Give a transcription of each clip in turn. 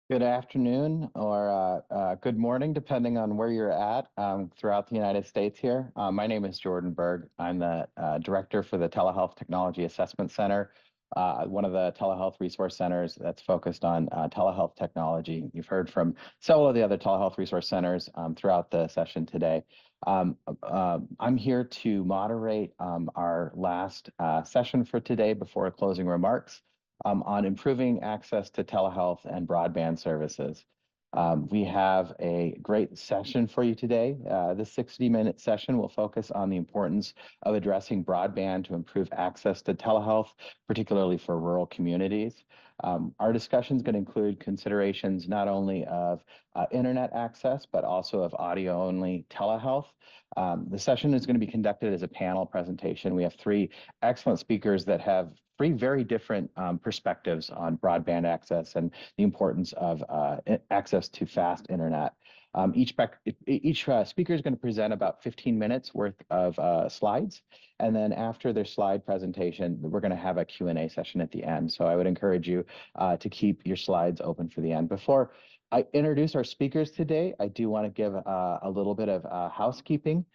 Good afternoon or good morning, depending on where you're at throughout the United States here. My name is Jordan Berg. I'm the director for the Telehealth Technology Assessment Center, one of the telehealth resource centers that's focused on telehealth technology. You've heard from several of the other telehealth resource centers throughout the session today. I'm here to moderate our last session for today before closing remarks on improving access to telehealth and broadband services. We have a great session for you today. This 60-minute session will focus on the importance of addressing broadband to improve access to telehealth, particularly for rural communities. Our discussion is going to include considerations not only of internet access, but also of audio-only telehealth. The session is going to be conducted as a panel presentation. We have three excellent speakers that have three very different perspectives on broadband access and the importance of access to fast internet. Each speaker is going to present about 15 minutes worth of slides. And then after their slide presentation, we're going to have a Q&A session at the end. So I would encourage you to keep your slides open for the end. Before I introduce our speakers today, I do want to give a little bit of housekeeping.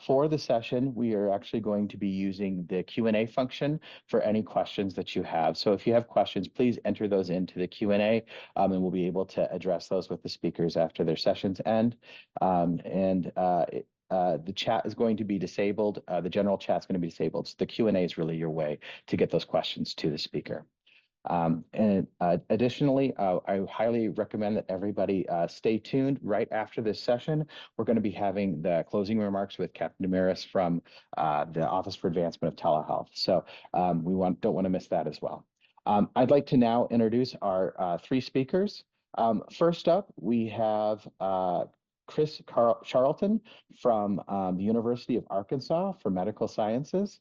For the session, we are actually going to be using the Q&A function for any questions that you have. So if you have questions, please enter those into the Q&A, and we'll be able to address those with the speakers after their sessions end. The chat is going to be disabled. The general chat is going to be disabled. So the Q&A is really your way to get those questions to the speaker. Additionally, I highly recommend that everybody stay tuned. Right after this session, we're going to be having the closing remarks with Captain Damaris from the Office for Advancement of Telehealth. So we don't want to miss that as well. I'd like to now introduce our three speakers. First up, we have Chris Charlton from the University of Arkansas for Medical Sciences.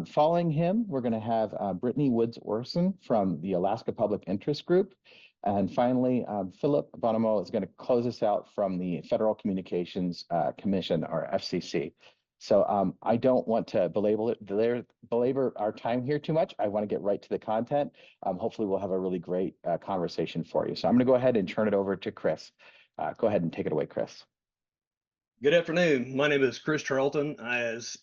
Following him, we're going to have Brittany Woods-Orson from the Alaska Public Interest Group. And finally, Philip Bonomo is going to close us out from the Federal Communications Commission, or FCC. So I don't want to belabor our time here too much. I want to get right to the content. Hopefully, we'll have a really great conversation for you. So I'm going to go ahead and turn it over to Chris. Go ahead and take it away, Chris. Good afternoon. My name is Chris Charlton. As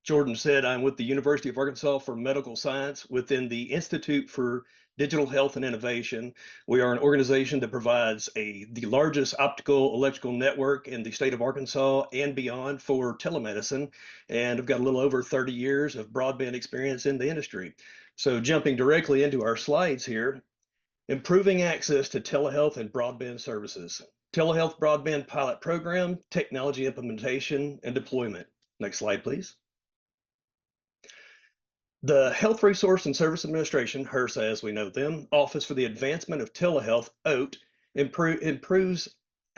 Jordan said, I'm with the University of Arkansas for Medical Science within the Institute for Digital Health and Innovation. We are an organization that provides the largest optical electrical network in the state of Arkansas and beyond for telemedicine. And I've got a little over 30 years of broadband experience in the industry. So jumping directly into our slides here, improving access to telehealth and broadband services. Telehealth broadband pilot program, technology implementation and deployment. Next slide, please. The Health Resource and Service Administration, HRSA as we know them, Office for the Advancement of Telehealth, OAT, improves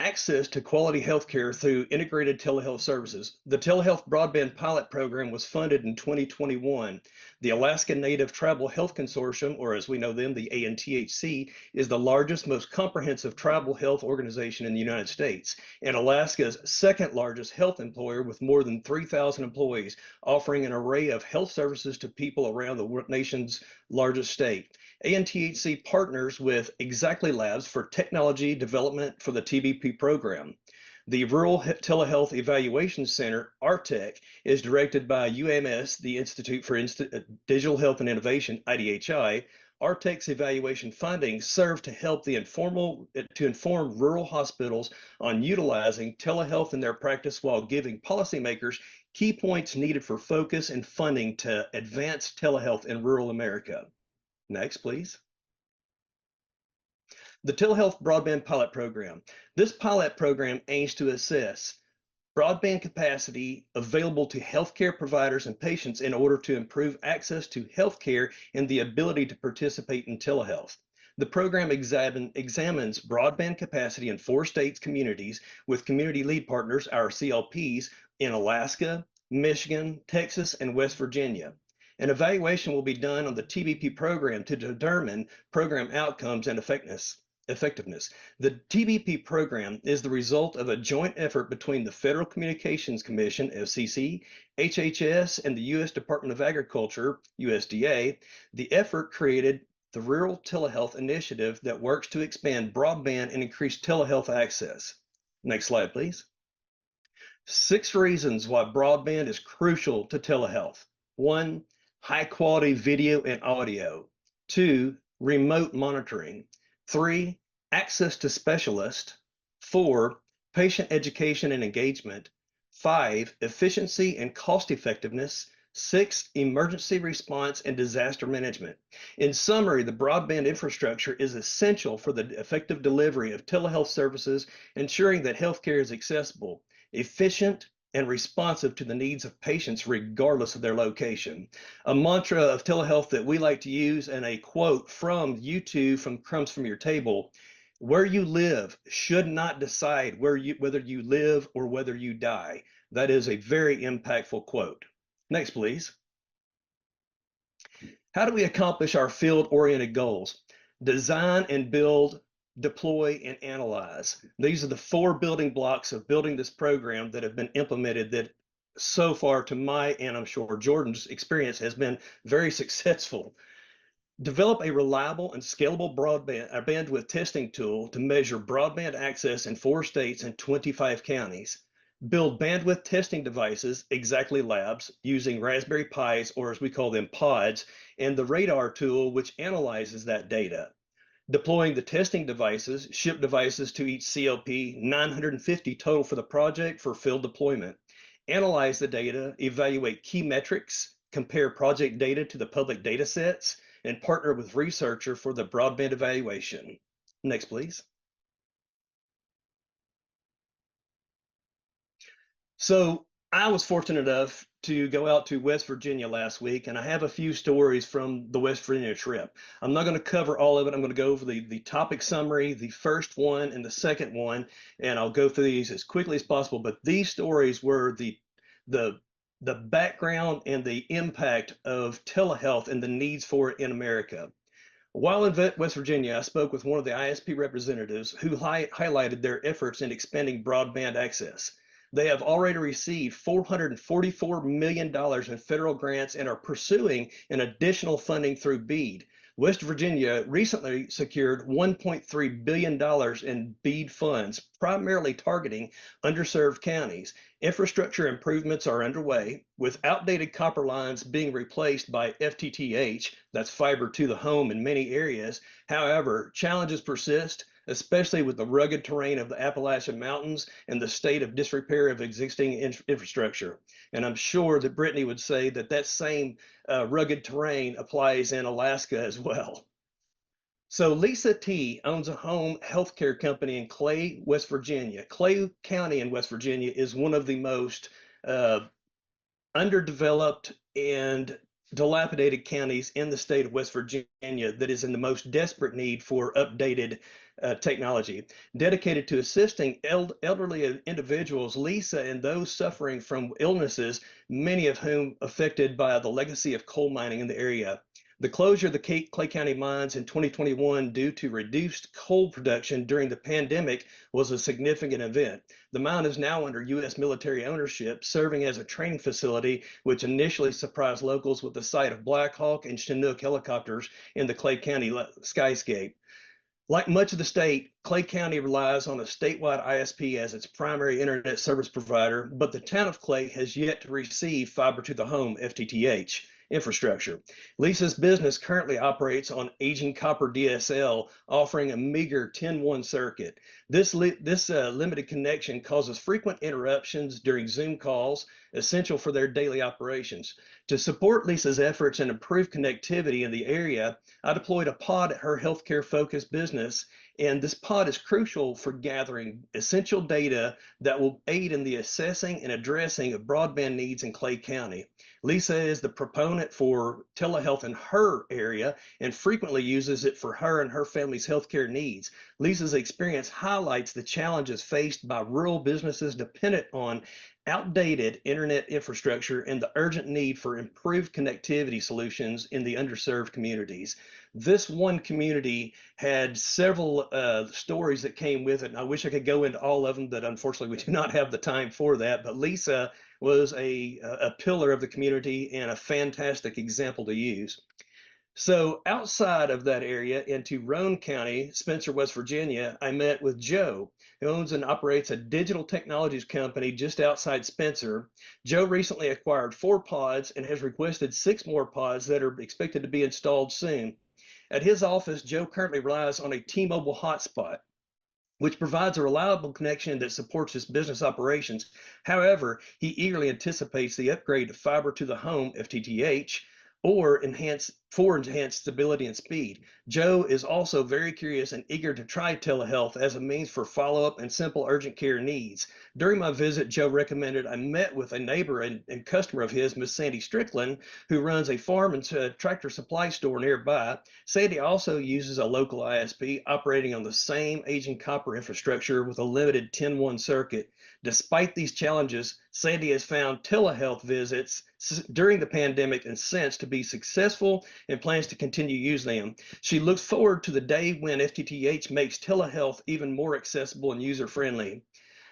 access to quality healthcare through integrated telehealth services. The Telehealth Broadband Pilot Program was funded in 2021. The Alaska Native Tribal Health Consortium, or as we know them, the ANTHC, is the largest, most comprehensive tribal health organization in the United States, and Alaska's second largest health employer with more than 3,000 employees, offering an array of health services to people around the nation's largest state. ANTHC partners with Exactly Labs for technology development for the TBP program. The Rural Telehealth Evaluation Center, RTEC, is directed by UMS, the Institute for Digital Health and Innovation, IDHI. RTEC's evaluation findings serve to help inform rural hospitals on utilizing telehealth in their practice while giving policymakers key points needed for focus and funding to advance telehealth in rural America. Next, please. The Telehealth Broadband Pilot Program. This pilot program aims to assess broadband capacity available to healthcare providers and patients in order to improve access to healthcare and the ability to participate in telehealth. The program examines broadband capacity in 4 states communities with community lead partners, our CLPs, in Alaska, Michigan, Texas, and West Virginia. An evaluation will be done on the TBP program to determine program outcomes and effectiveness. The TBP program is the result of a joint effort between the Federal Communications Commission, FCC, HHS, and the U.S. Department of Agriculture, USDA. The effort created the Rural Telehealth Initiative that works to expand broadband and increase telehealth access. Next slide, please. 6 reasons why broadband is crucial to telehealth. 1, high quality video and audio. 2, remote monitoring. 3, access to specialists. 4, patient education and engagement. 5, efficiency and cost effectiveness. 6, emergency response and disaster management. In summary, the broadband infrastructure is essential for the effective delivery of telehealth services, ensuring that healthcare is accessible, efficient, and responsive to the needs of patients regardless of their location. A mantra of telehealth that we like to use, and a quote from YouTube from Crumbs from Your Table: where you live should not decide whether you live or whether you die. That is a very impactful quote. Next, please. How do we accomplish our field-oriented goals? Design and build, deploy, and analyze. These are the 4 building blocks of building this program that have been implemented that so far, to my, and I'm sure Jordan's experience, has been very successful. Develop a reliable and scalable bandwidth testing tool to measure broadband access in 4 states and 25 counties. Build bandwidth testing devices, exactly labs, using Raspberry Pis, or as we call them, pods, and the radar tool, which analyzes that data. Deploying the testing devices, ship devices to each CLP, 950 total for the project for field deployment. Analyze the data, evaluate key metrics, compare project data to the public data sets, and partner with researcher for the broadband evaluation. Next, please. So I was fortunate enough to go out to West Virginia last week, and I have a few stories from the West Virginia trip. I'm not going to cover all of it. I'm going to go over the topic summary, the first one and the second one, and I'll go through these as quickly as possible. But these stories were the background and the impact of telehealth and the needs for it in America. While in West Virginia, I spoke with one of the ISP representatives who highlighted their efforts in expanding broadband access. They have already received $444 million in federal grants and are pursuing an additional funding through BEAD. West Virginia recently secured $1.3 billion in BEAD funds, primarily targeting underserved counties. Infrastructure improvements are underway, with outdated copper lines being replaced by FTTH, that's fiber to the home in many areas. However, challenges persist, especially with the rugged terrain of the Appalachian Mountains and the state of disrepair of existing infrastructure. And I'm sure that Brittany would say that that same rugged terrain applies in Alaska as well. So Lisa T owns a home healthcare company in Clay, West Virginia. Clay County in West Virginia is one of the most underdeveloped and dilapidated counties in the state of West Virginia that is in the most desperate need for updated technology. Dedicated to assisting elderly individuals, Lisa and those suffering from illnesses, many of whom affected by the legacy of coal mining in the area. The closure of the Clay County mines in 2021 due to reduced coal production during the pandemic was a significant event. The mine is now under U.S. military ownership, serving as a training facility, which initially surprised locals with the sight of Black Hawk and Chinook helicopters in the Clay County skyscape. Like much of the state, Clay County relies on a statewide ISP as its primary internet service provider, but the town of Clay has yet to receive fiber to the home FTTH infrastructure. Lisa's business currently operates on aging copper DSL, offering a meager 10-1 circuit. This limited connection causes frequent interruptions during Zoom calls, essential for their daily operations. To support Lisa's efforts and improve connectivity in the area, I deployed a pod at her healthcare-focused business, and this pod is crucial for gathering essential data that will aid in the assessing and addressing of broadband needs in Clay County. Lisa is the proponent for telehealth in her area and frequently uses it for her and her family's healthcare needs. Lisa's experience highlights the challenges faced by rural businesses dependent on outdated internet infrastructure and the urgent need for improved connectivity solutions in the underserved communities. This one community had several stories that came with it, and I wish I could go into all of them, but unfortunately we do not have the time for that. But Lisa was a pillar of the community and a fantastic example to use. So outside of that area into Roane County, Spencer, West Virginia, I met with Joe, who owns and operates a digital technologies company just outside Spencer. Joe recently acquired 4 pods and has requested 6 more pods that are expected to be installed soon. At his office, Joe currently relies on a T-Mobile hotspot, which provides a reliable connection that supports his business operations. However, he eagerly anticipates the upgrade to fiber to the home, FTTH, or enhanced stability and speed. Joe is also very curious and eager to try telehealth as a means for follow-up and simple urgent care needs. During my visit, Joe recommended I met with a neighbor and customer of his, Miss Sandy Strickland, who runs a farm and tractor supply store nearby. Sandy also uses a local ISP operating on the same aging copper infrastructure with a limited 10-1 circuit. Despite these challenges, Sandy has found telehealth visits during the pandemic and since to be successful and plans to continue using them. She looks forward to the day when FTTH makes telehealth even more accessible and user-friendly.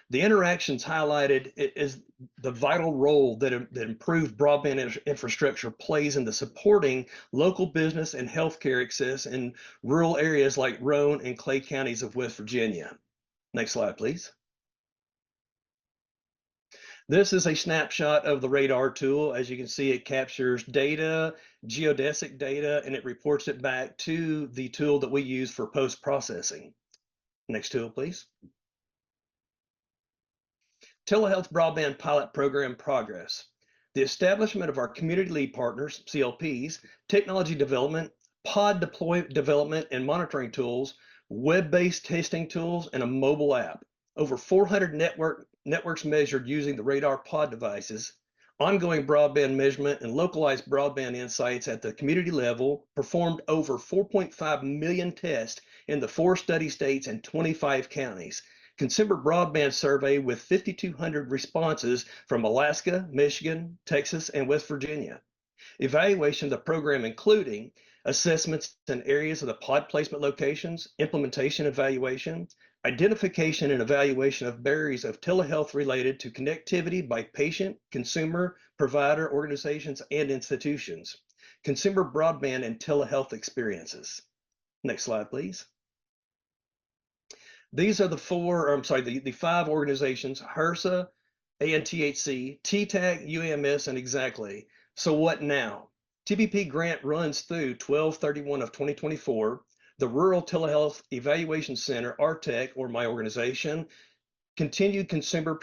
The interactions highlighted is the vital role that improved broadband infrastructure plays in the supporting local business and healthcare access in rural areas like Roane and Clay counties of West Virginia. Next slide, please. This is a snapshot of the radar tool. As you can see, it captures data, geodesic data, and it reports it back to the tool that we use for post-processing. Next tool, please. Telehealth broadband pilot program progress. The establishment of our community lead partners, CLPs, technology development, pod development and monitoring tools, web-based testing tools, and a mobile app. Over 400 networks measured using the radar pod devices, ongoing broadband measurement and localized broadband insights at the community level, performed over 4.5 million tests in the 4 study states and 25 counties. Consumer broadband survey with 5,200 responses from Alaska, Michigan, Texas, and West Virginia. Evaluation of the program including assessments in areas of the pod placement locations, implementation evaluation, identification and evaluation of barriers of telehealth related to connectivity by patient, consumer, provider, organizations, and institutions. Consumer broadband and telehealth experiences. Next slide, please. These are the 5 organizations: HRSA, ANTHC, TTAC, UAMS, and Exactly. So what now? TBP grant runs through 12/31 of 2024. The Rural Telehealth Evaluation Center, RTEC, or my organization, continued consumer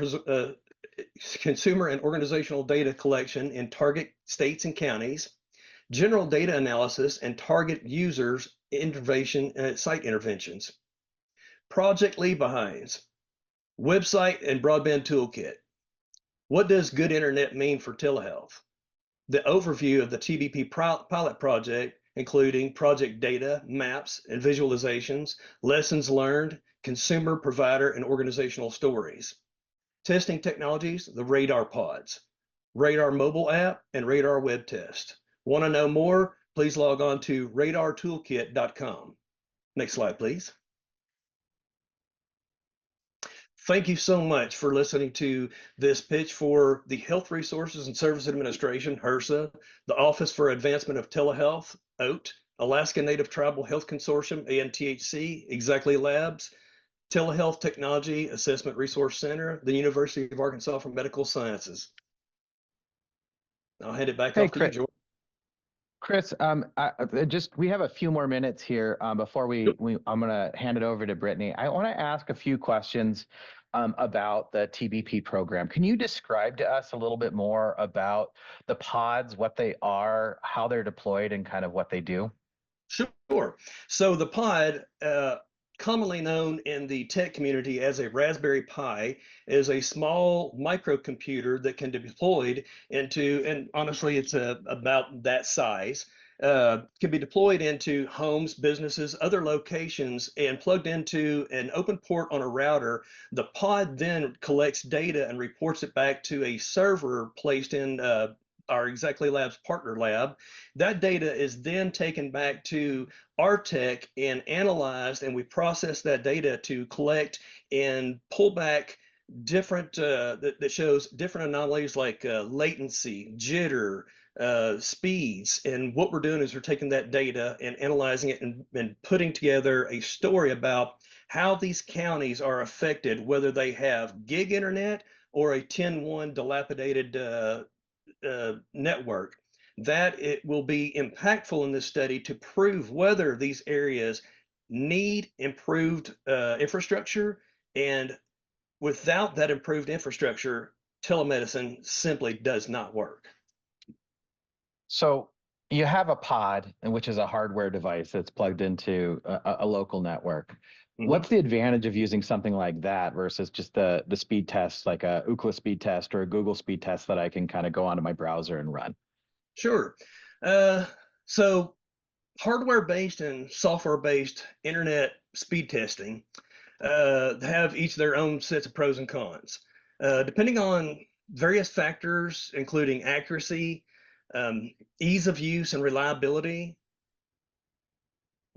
and organizational data collection in target states and counties, general data analysis and target users site interventions. Project leave behinds, website and broadband toolkit. What does good internet mean for telehealth? The overview of the TBP pilot project, including project data, maps, and visualizations, lessons learned, consumer, provider, and organizational stories. Testing technologies, the radar pods, radar mobile app, and radar web test. Want to know more? Please log on to radartoolkit.com. Next slide, please. Thank you so much for listening to this pitch for the Health Resources and Service Administration, HRSA, the Office for Advancement of Telehealth, OAT, Alaska Native Tribal Health Consortium, ANTHC, Exactly Labs, Telehealth Technology Assessment Resource Center, the University of Arkansas for Medical Sciences. I'll hand it back Hey, off to you, George. Chris, we have a few more minutes here before I'm going to hand it over to Brittany. I want to ask a few questions about the TBP program. Can you describe to us a little bit more about the pods, what they are, how they're deployed, and kind of what they do? Sure. So the pod, commonly known in the tech community as a Raspberry Pi, is a small microcomputer that can be deployed into, and honestly, it's about that size, can be deployed into homes, businesses, other locations, and plugged into an open port on a router. The pod then collects data and reports it back to a server placed in our Exactly Labs partner lab. That data is then taken back to RTEC and analyzed, and we process that data to collect and pull back different that shows different anomalies like latency, jitter, speeds. And what we're doing is we're taking that data and analyzing it and putting together a story about how these counties are affected, whether they have gig internet or a 10-1 dilapidated network. That it will be impactful in this study to prove whether these areas need improved infrastructure, and without that improved infrastructure, telemedicine simply does not work. So you have a pod, which is a hardware device that's plugged into a local network. Mhm. What's the advantage of using something like that versus just the speed test, like a Ookla speed test or a Google speed test that I can kind of go onto my browser and run? Sure. Uh, so hardware-based and software-based internet speed testing have each their own sets of pros and cons. Depending on various factors, including accuracy, ease of use, and reliability,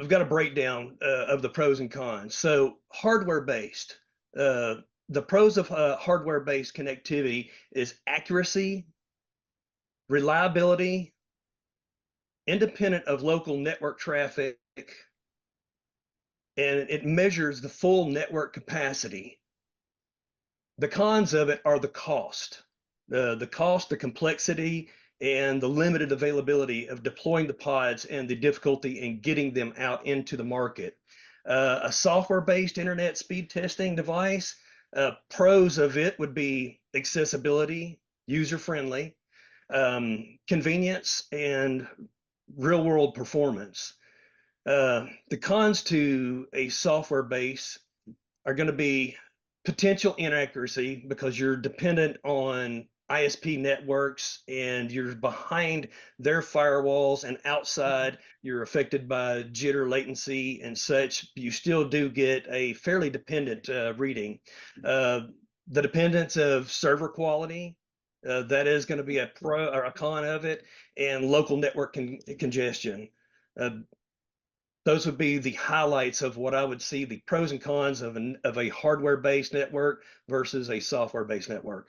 we've got a breakdown of the pros and cons. So, hardware-based, uh, the pros of hardware-based connectivity is accuracy, reliability, independent of local network traffic, and it measures the full network capacity. The cons of it are the cost, the cost, the complexity, and the limited availability of deploying the pods and the difficulty in getting them out into the market. A software-based internet speed testing device, pros of it would be accessibility, user-friendly, convenience, and real-world performance. The cons to a software base are going to be potential inaccuracy because you're dependent on ISP networks and you're behind their firewalls, and outside you're affected by jitter, latency, and such. You still do get a fairly dependent reading. Uh, the dependence of server quality, that is going to be a pro or a con of it, and local network congestion. Uh, those would be the highlights of what I would see the pros and cons of a hardware-based network versus a software-based network.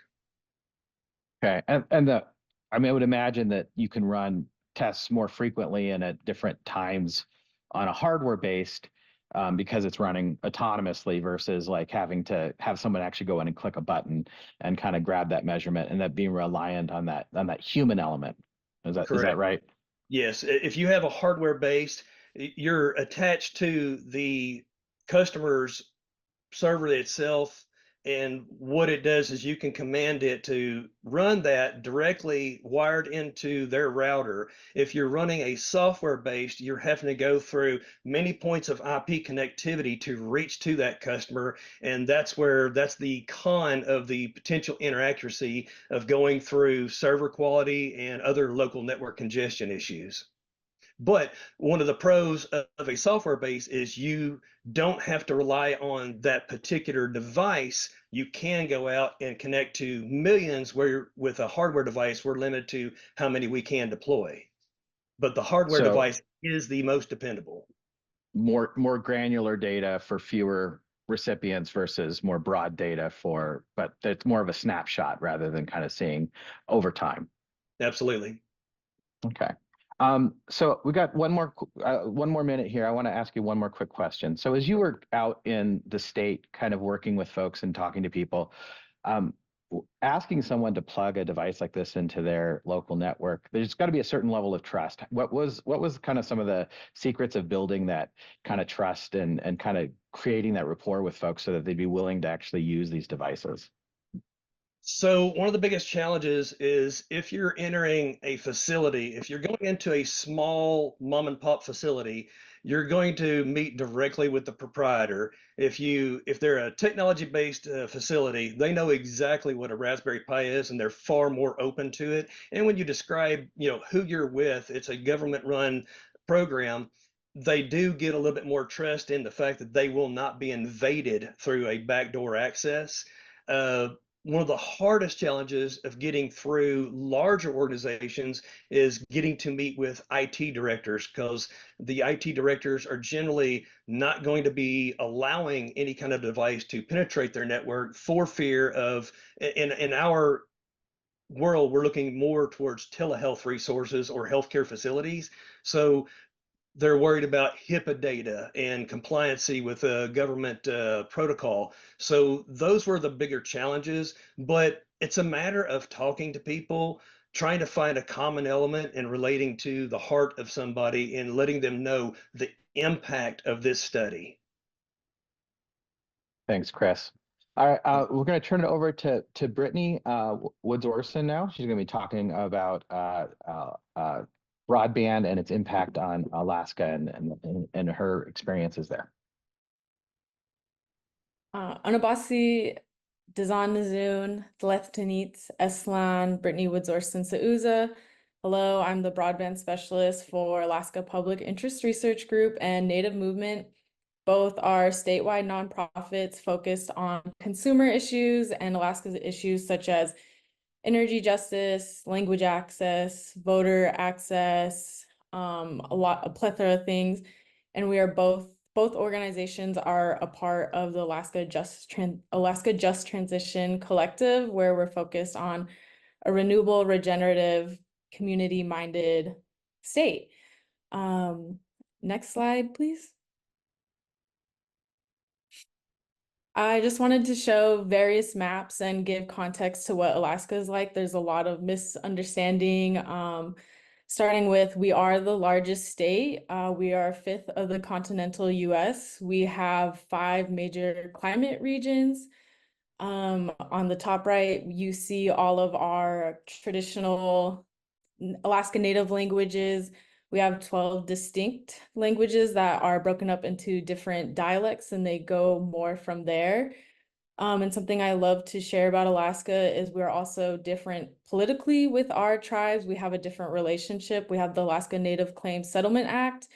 Okay. And I mean, I would imagine that you can run tests more frequently and at different times on a hardware based because it's running autonomously versus like having to have someone actually go in and click a button and kind of grab that measurement and that being reliant on that human element. Is that Correct. right? Yes, if you have a hardware-based, you're attached to the customer's server itself, and what it does is you can command it to run that directly wired into their router. If you're running a software based, you're having to go through many points of IP connectivity to reach to that customer, and that's the con of the potential inaccuracy of going through server quality and other local network congestion issues. But one of the pros of a software base is you don't have to rely on that particular device. You can go out and connect to millions, where with a hardware device, we're limited to how many we can deploy. But the hardware So device is the most dependable. more granular data for fewer recipients versus more broad data but it's more of a snapshot rather than kind of seeing over time. Absolutely. Okay. So we got one more minute here. I want to ask you one more quick question. So as you were out in the state, kind of working with folks and talking to people, um, asking someone to plug a device like this into their local network, there's got to be a certain level of trust. What was kind of some of the secrets of building that kind of trust and kind of creating that rapport with folks so that they'd be willing to actually use these devices? So one of the biggest challenges is if you're entering a facility, if you're going into a small mom and pop facility, you're going to meet directly with the proprietor. If they're a technology based facility, they know exactly what a Raspberry Pi is, and they're far more open to it. And when you describe, who you're with, it's a government run program. They do get a little bit more trust in the fact that they will not be invaded through a backdoor access. Uh, One of the hardest challenges of getting through larger organizations is getting to meet with IT directors, because the IT directors are generally not going to be allowing any kind of device to penetrate their network for fear of, in our world, we're looking more towards telehealth resources or healthcare facilities. So they're worried about HIPAA data and compliancy with a government protocol. So those were the bigger challenges, but it's a matter of talking to people, trying to find a common element and relating to the heart of somebody and letting them know the impact of this study. Thanks, Chris. All right, we're going to turn it over to Brittany Woods Orson now. She's going to be talking about broadband and its impact on Alaska and her experiences there. Anabasi Dazan Nazoon, Thleftanit, Eslan, Brittany Woods Orson Sauza. Hello, I'm the broadband specialist for Alaska Public Interest Research Group and Native Movement. Both are statewide nonprofits focused on consumer issues and Alaska's issues such as energy justice, language access, voter access, a plethora of things. And we are both organizations are a part of the Alaska Just Transition Collective, where we're focused on a renewable, regenerative, community-minded state. Next slide, please. I just wanted to show various maps and give context to what Alaska is like. There's a lot of misunderstanding. Starting with, we are the largest state. We are fifth of the continental US. We have 5 major climate regions. On the top right, you see all of our traditional Alaska Native languages. We have 12 distinct languages that are broken up into different dialects, and they go more from there. And something I love to share about Alaska is we're also different politically with our tribes. We have a different relationship. We have the Alaska Native Claims Settlement Act.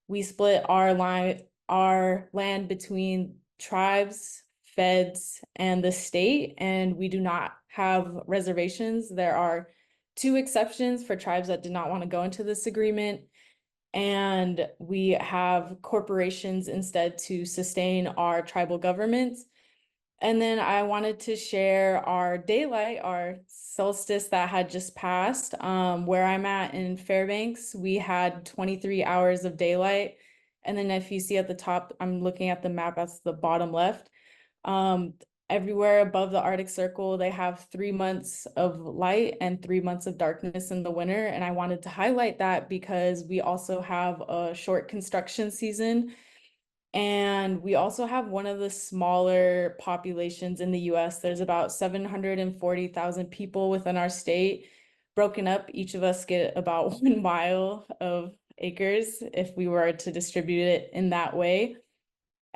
We split our land between tribes, feds, and the state, and we do not have reservations. There are 2 exceptions for tribes that did not want to go into this agreement. And we have corporations instead to sustain our tribal governments. And then I wanted to share our daylight, our solstice that had just passed. Where I'm at in Fairbanks, we had 23 hours of daylight. And then if you see at the top, I'm looking at the map, that's the bottom left. Everywhere above the Arctic Circle, they have 3 months of light and 3 months of darkness in the winter. And I wanted to highlight that because we also have a short construction season. And we also have one of the smaller populations in the US. There's about 740,000 people within our state. Broken up, each of us get about 1 mile of acres if we were to distribute it in that way.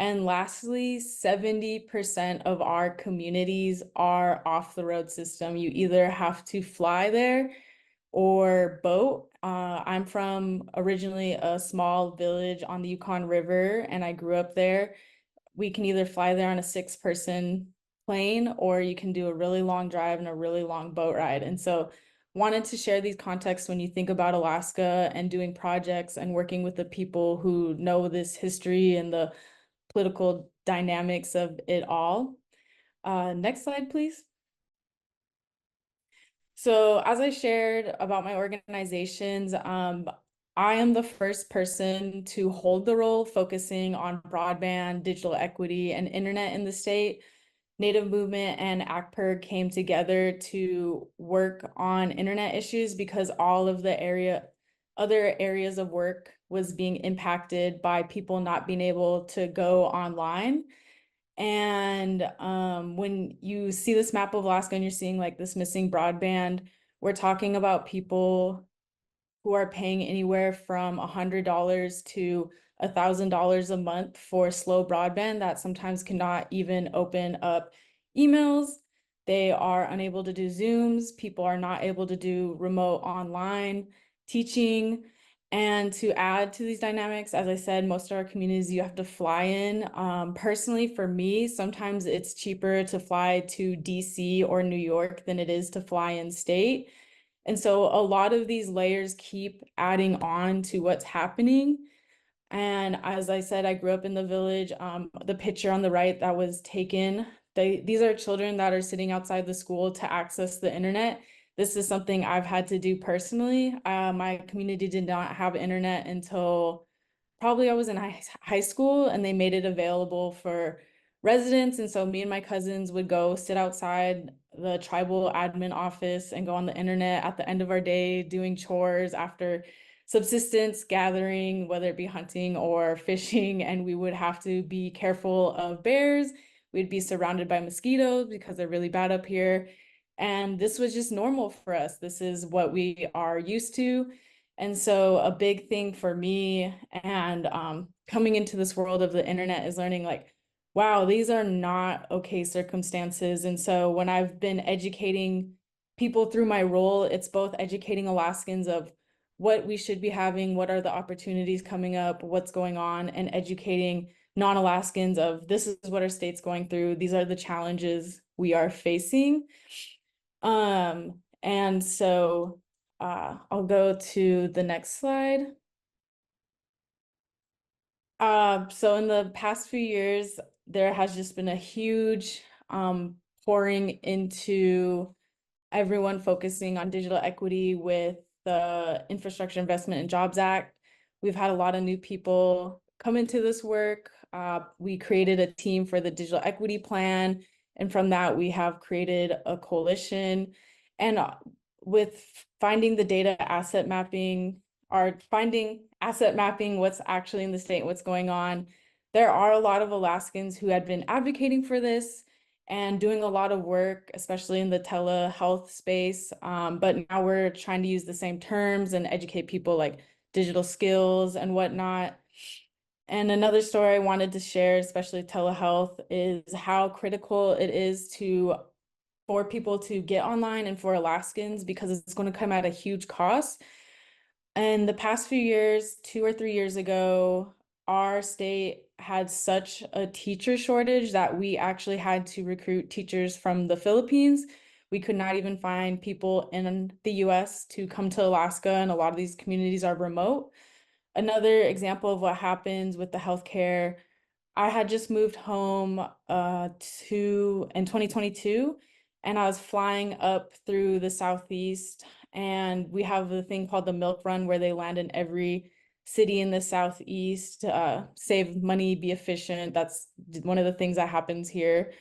And lastly, 70% of our communities are off the road system. You either have to fly there or boat. I'm from originally a small village on the Yukon River, and I grew up there. We can either fly there on a 6-person plane, or you can do a really long drive and a really long boat ride. And so wanted to share these contexts when you think about Alaska and doing projects and working with the people who know this history and the political dynamics of it all. Next slide, please. So as I shared about my organizations, I am the first person to hold the role focusing on broadband, digital equity, and internet in the state. Native Movement and ACPER came together to work on internet issues because all of the other areas of work was being impacted by people not being able to go online. And when you see this map of Alaska and you're seeing like this missing broadband, we're talking about people who are paying anywhere from $100 to $1,000 a month for slow broadband that sometimes cannot even open up emails. They are unable to do Zooms. People are not able to do remote online teaching. And to add to these dynamics, as I said, most of our communities you have to fly in. Personally, for me, sometimes it's cheaper to fly to DC or New York than it is to fly in state. And so a lot of these layers keep adding on to what's happening. And as I said, I grew up in the village. The picture on the right that was taken, these are children that are sitting outside the school to access the internet. this is something I've had to do personally. My community did not have internet until probably I was in high school, and they made it available for residents. And so me and my cousins would go sit outside the tribal admin office and go on the internet at the end of our day doing chores after subsistence gathering, whether it be hunting or fishing. And we would have to be careful of bears. We'd be surrounded by mosquitoes because they're really bad up here. And this was just normal for us. This is what we are used to. And so a big thing for me and coming into this world of the internet is learning like, wow, these are not okay circumstances. And so when I've been educating people through my role, it's both educating Alaskans of what we should be having, what are the opportunities coming up, what's going on, and educating non-Alaskans of this is what our state's going through. These are the challenges we are facing. And so I'll go to the next slide. So in the past few years, there has just been a huge pouring into everyone focusing on digital equity with the Infrastructure Investment and Jobs Act. We've had a lot of new people come into this work. We created a team for the digital equity plan. And from that, we have created a coalition. And with finding the data asset mapping, finding asset mapping, what's actually in the state, what's going on, there are a lot of Alaskans who had been advocating for this and doing a lot of work, especially in the telehealth space. But now we're trying to use the same terms and educate people like digital skills and whatnot. And another story I wanted to share, especially telehealth, is how critical it is for people to get online and for Alaskans, because it's going to come at a huge cost. And the past few years, 2 or 3 years ago, our state had such a teacher shortage that we actually had to recruit teachers from the Philippines. We could not even find people in the US to come to Alaska, and a lot of these communities are remote. Another example of what happens with the healthcare, I had just moved home in 2022, and I was flying up through the Southeast, and we have the thing called the Milk Run where they land in every city in the Southeast, save money, be efficient. That's one of the things that happens here.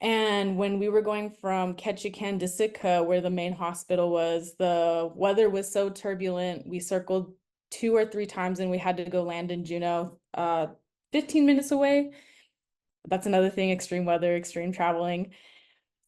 And when we were going from Ketchikan to Sitka, where the main hospital was, the weather was so turbulent. We circled 2 or 3 times and we had to go land in Juneau, 15 minutes away. That's another thing, extreme weather, extreme traveling.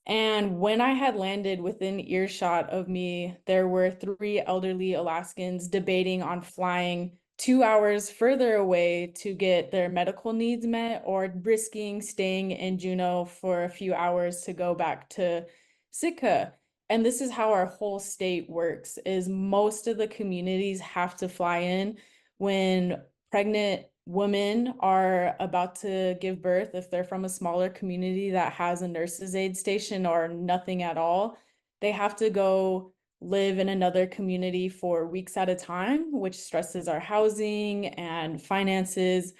And when I had landed within earshot of me, there were 3 elderly Alaskans debating on flying 2 hours further away to get their medical needs met, or risking staying in Juneau for a few hours to go back to Sitka. And this is how our whole state works, is most of the communities have to fly in when pregnant women are about to give birth. If they're from a smaller community that has a nurse's aid station or nothing at all, they have to go live in another community for weeks at a time, which stresses our housing and finances.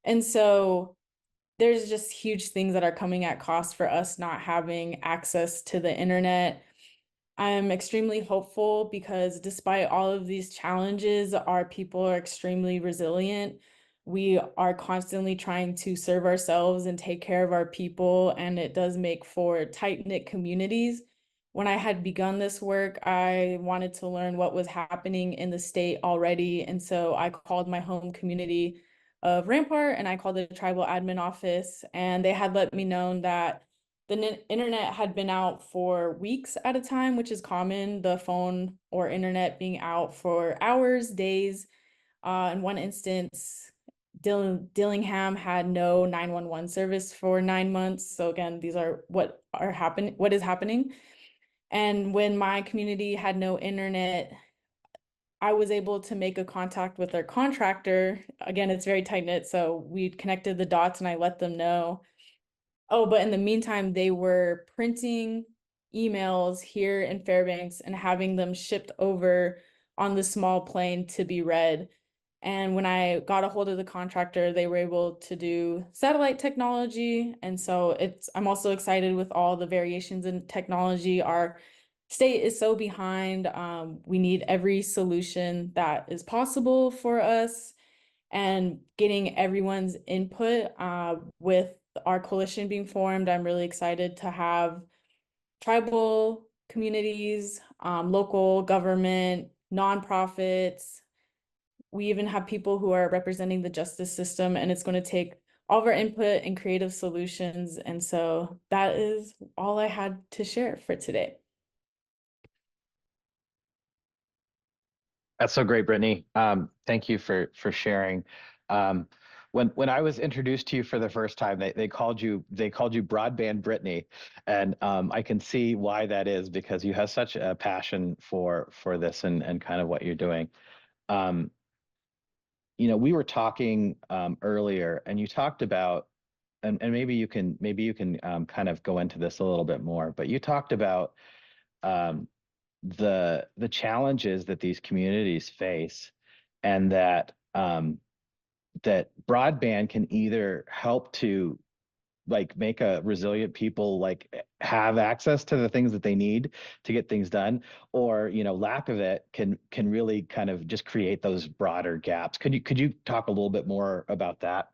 And so there's just huge things that are coming at cost for us not having access to the internet. I'm extremely hopeful because despite all of these challenges, our people are extremely resilient. We are constantly trying to serve ourselves and take care of our people, and it does make for tight-knit communities. When I had begun this work, I wanted to learn what was happening in the state already, and so I called my home community of Rampart and I called the tribal admin office, and they had let me know that the internet had been out for weeks at a time, which is common, the phone or internet being out for hours, days. In one instance, Dillingham had no 911 service for 9 months. So again, these are what is happening. And when my community had no internet, I was able to make a contact with their contractor. Again, it's very tight knit. So we connected the dots and I let them know. Oh, but in the meantime, they were printing emails here in Fairbanks and having them shipped over on the small plane to be read. And when I got a hold of the contractor, they were able to do satellite technology. And so I'm also excited with all the variations in technology. Our state is so behind. We need every solution that is possible for us, and getting everyone's input. With our coalition being formed, I'm really excited to have tribal communities, local government, nonprofits. We even have people who are representing the justice system, and it's going to take all of our input and creative solutions. And so that is all I had to share for today. That's so great, Brittany. Thank you for sharing. Um, when I was introduced to you for the first time, they called you Broadband Brittany, and I can see why that is, because you have such a passion for this and kind of what you're doing. Um, we were talking earlier, and you talked about, and maybe you can kind of go into this a little bit more, but you talked about um, the challenges that these communities face, and that that broadband can either help to like make a resilient people like have access to the things that they need to get things done, or lack of it can really kind of just create those broader gaps. Could you talk a little bit more about that?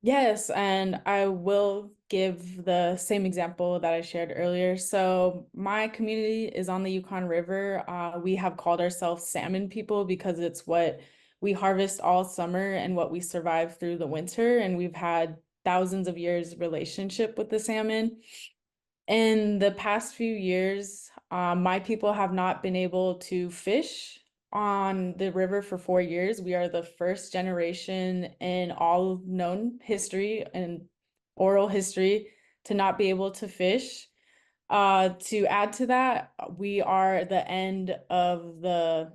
Yes, and I will give the same example that I shared earlier. So my community is on the Yukon River. We have called ourselves salmon people because it's what we harvest all summer and what we survive through the winter. And we've had thousands of years relationship with the salmon. In the past few years, my people have not been able to fish on the river for 4 years. We are the first generation in all known history and oral history to not be able to fish. To add to that, we are the end of the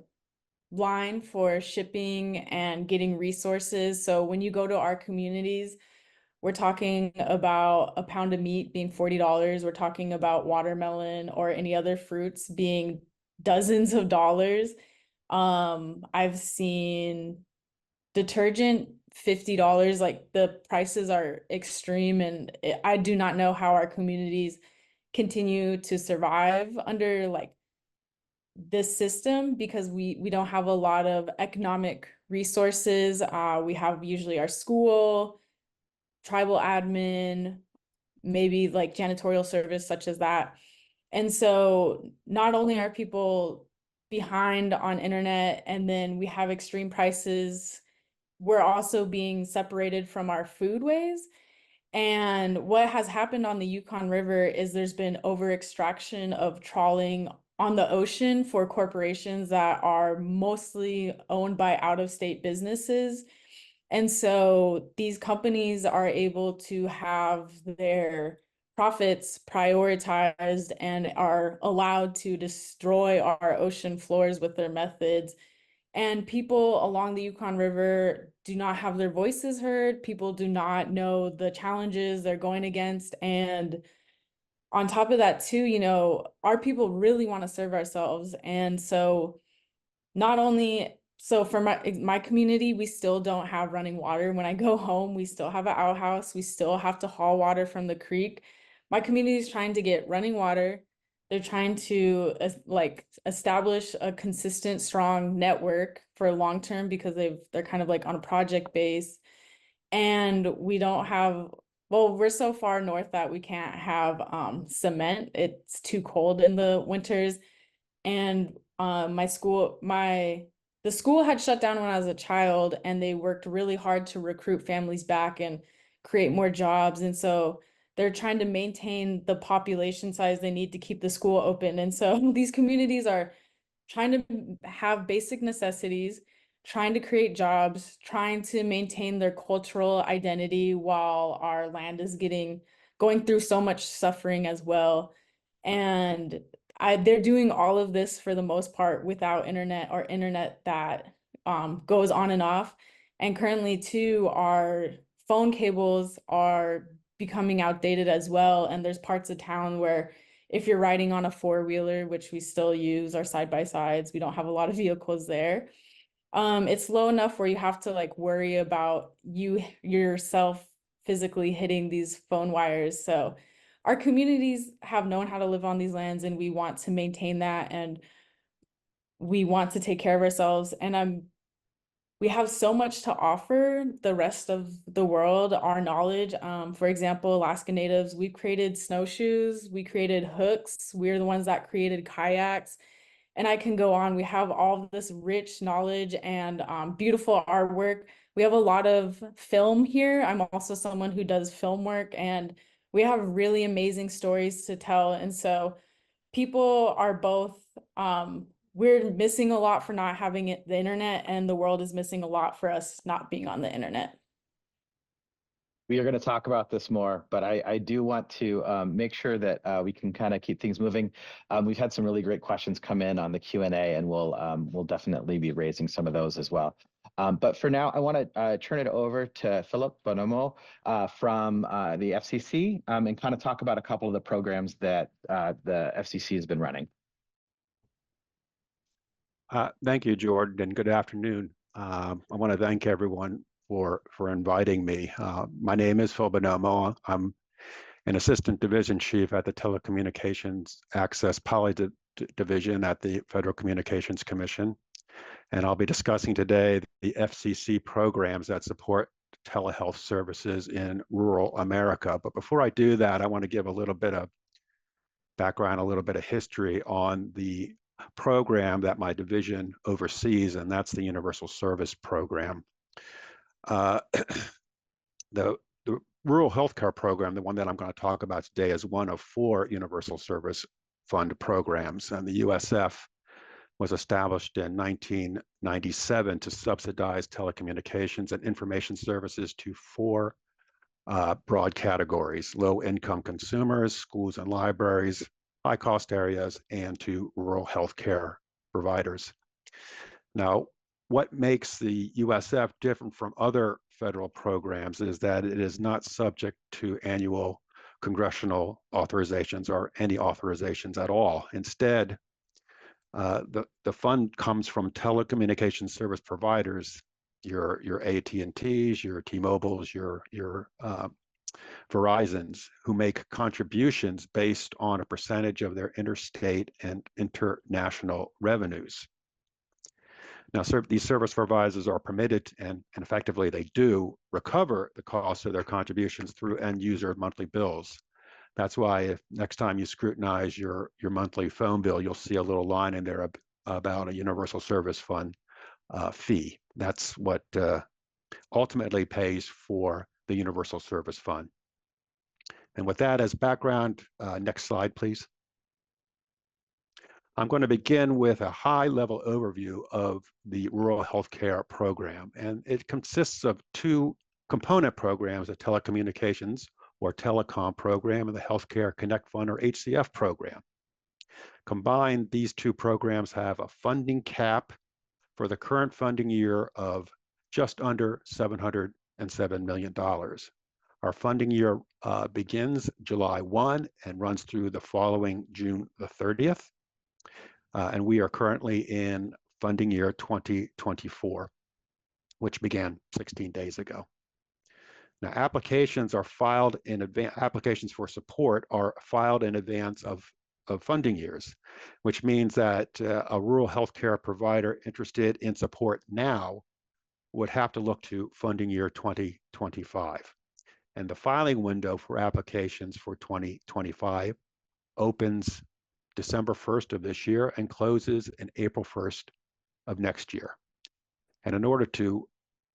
line for shipping and getting resources. So when you go to our communities, we're talking about a pound of meat being $40. We're talking about watermelon or any other fruits being dozens of dollars. I've seen detergent $50. Like, the prices are extreme, and I do not know how our communities continue to survive under like this system, because we don't have a lot of economic resources. We have usually our school, tribal admin, maybe like janitorial service such as that. And so not only are people behind on internet, and then we have extreme prices, we're also being separated from our foodways. And what has happened on the Yukon River is there's been over extraction of trawling on the ocean for corporations that are mostly owned by out-of-state businesses. And so these companies are able to have their profits prioritized and are allowed to destroy our ocean floors with their methods. And people along the Yukon River do not have their voices heard. People do not know the challenges they're going against. And on top of that, too, our people really want to serve ourselves. And so not only, so for my community, we still don't have running water. When I go home, we still have an outhouse. We still have to haul water from the creek. My community is trying to get running water. They're trying to like establish a consistent, strong network for long term, because they're kind of like on a project base. And we don't have, well, we're so far north that we can't have cement. It's too cold in the winters. And the school had shut down when I was a child, and they worked really hard to recruit families back and create more jobs. And so they're trying to maintain the population size they need to keep the school open. And so these communities are trying to have basic necessities, trying to create jobs, trying to maintain their cultural identity while our land is going through so much suffering as well. And they're doing all of this for the most part without internet, or internet that goes on and off. And currently, too, our phone cables are becoming outdated as well. And there's parts of town where if you're riding on a four-wheeler, which we still use, our side-by-sides, we don't have a lot of vehicles there. It's low enough where you have to like worry about yourself physically hitting these phone wires. So our communities have known how to live on these lands, and we want to maintain that, and we want to take care of ourselves. And we have so much to offer the rest of the world, our knowledge. For example, Alaska Natives, we've created snowshoes, we created hooks, we're the ones that created kayaks, and I can go on. We have all this rich knowledge and beautiful artwork. We have a lot of film here. I'm also someone who does film work, and we have really amazing stories to tell. And so people are both, we're missing a lot for not having the internet, and the world is missing a lot for us not being on the internet. We are going to talk about this more, but I do want to make sure that we can kind of keep things moving. We've had some really great questions come in on the Q&A, and we'll definitely be raising some of those as well. But for now, I want to turn it over to Philip Bonomo from the FCC and kind of talk about a couple of the programs that the FCC has been running. Thank you, Jordan, and good afternoon. I want to thank everyone for inviting me. My name is Phil Bonomo. I'm an assistant division chief at the Telecommunications Access Policy Division at the Federal Communications Commission. And I'll be discussing today the FCC programs that support telehealth services in rural America. But before I do that, I want to give a little bit of background, a little bit of history on the program that my division oversees, and that's the Universal Service Program. The Rural Healthcare Program, the one that I'm going to talk about today, is one of 4 Universal Service Fund programs, and the USF was established in 1997 to subsidize telecommunications and information services to 4 broad categories: low-income consumers, schools and libraries, high-cost areas, and to rural healthcare providers. Now, what makes the USF different from other federal programs is that it is not subject to annual congressional authorizations or any authorizations at all. Instead, the fund comes from telecommunications service providers, your AT&Ts, your T-Mobiles, your Verizons, who make contributions based on a percentage of their interstate and international revenues. Now, these service providers are permitted, and effectively they do, recover the cost of their contributions through end user monthly bills. That's why if next time you scrutinize your monthly phone bill, you'll see a little line in there about a Universal Service Fund fee. That's what ultimately pays for the Universal Service Fund. And with that as background, next slide, please. I'm going to begin with a high-level overview of the Rural Healthcare Program, and it consists of 2 component programs: the Telecommunications or Telecom Program and the Healthcare Connect Fund or HCF Program. Combined, these 2 programs have a funding cap for the current funding year of just under $707 million. Our funding year begins July 1 and runs through the following June the 30th. And we are currently in funding year 2024, which began 16 days ago. Now, applications are filed in advance. Applications for support are filed in advance of funding years, which means that a rural healthcare provider interested in support now would have to look to funding year 2025. And the filing window for applications for 2025 opens December 1st of this year and closes in April 1st of next year. And in order to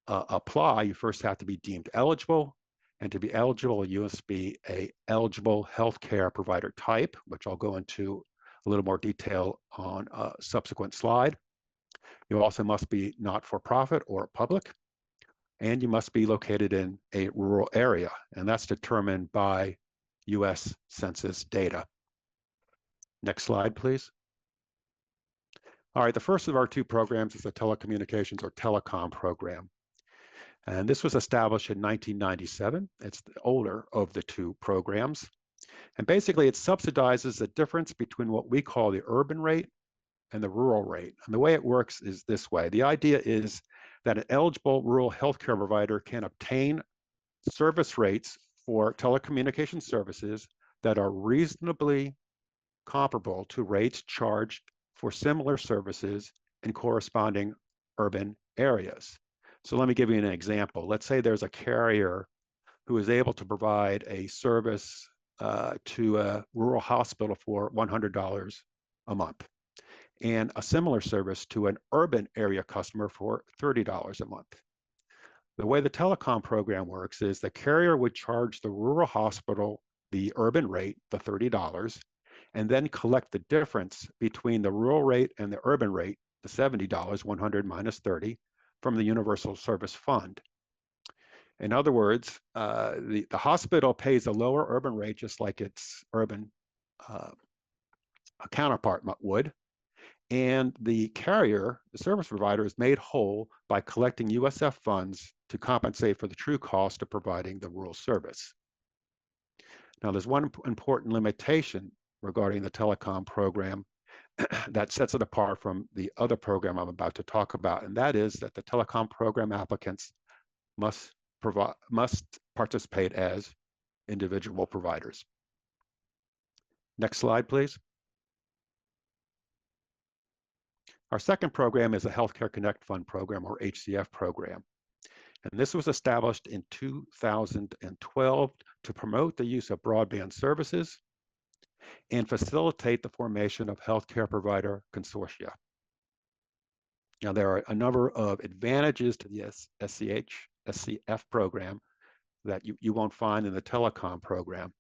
apply, you first have to be deemed eligible. And to be eligible, you must be an eligible healthcare provider type, which I'll go into a little more detail on a subsequent slide. You also must be not-for-profit or public, and you must be located in a rural area, and that's determined by US Census data. Next slide, please. All right, the first of our 2 programs is the Telecommunications or Telecom Program. And this was established in 1997. It's the older of the 2 programs. And basically, it subsidizes the difference between what we call the urban rate and the rural rate. And the way it works is this way. The idea is that an eligible rural healthcare provider can obtain service rates for telecommunication services that are reasonably comparable to rates charged for similar services in corresponding urban areas. So let me give you an example. Let's say there's a carrier who is able to provide a service to a rural hospital for $100 a month, and a similar service to an urban area customer for $30 a month. The way the telecom program works is the carrier would charge the rural hospital the urban rate, the $30, and then collect the difference between the rural rate and the urban rate, the $70, 100 minus 30, from the Universal Service Fund. In other words, the hospital pays a lower urban rate just like its urban counterpart would, and the carrier, the service provider, is made whole by collecting USF funds to compensate for the true cost of providing the rural service. Now, there's one important limitation regarding the telecom program that sets it apart from the other program I'm about to talk about, and that is that the telecom program applicants must participate as individual providers. Next slide, please. Our second program is a Healthcare Connect Fund program, or HCF program. And this was established in 2012 to promote the use of broadband services and facilitate the formation of healthcare provider consortia. Now, there are a number of advantages to the SCF program that you won't find in the telecom program.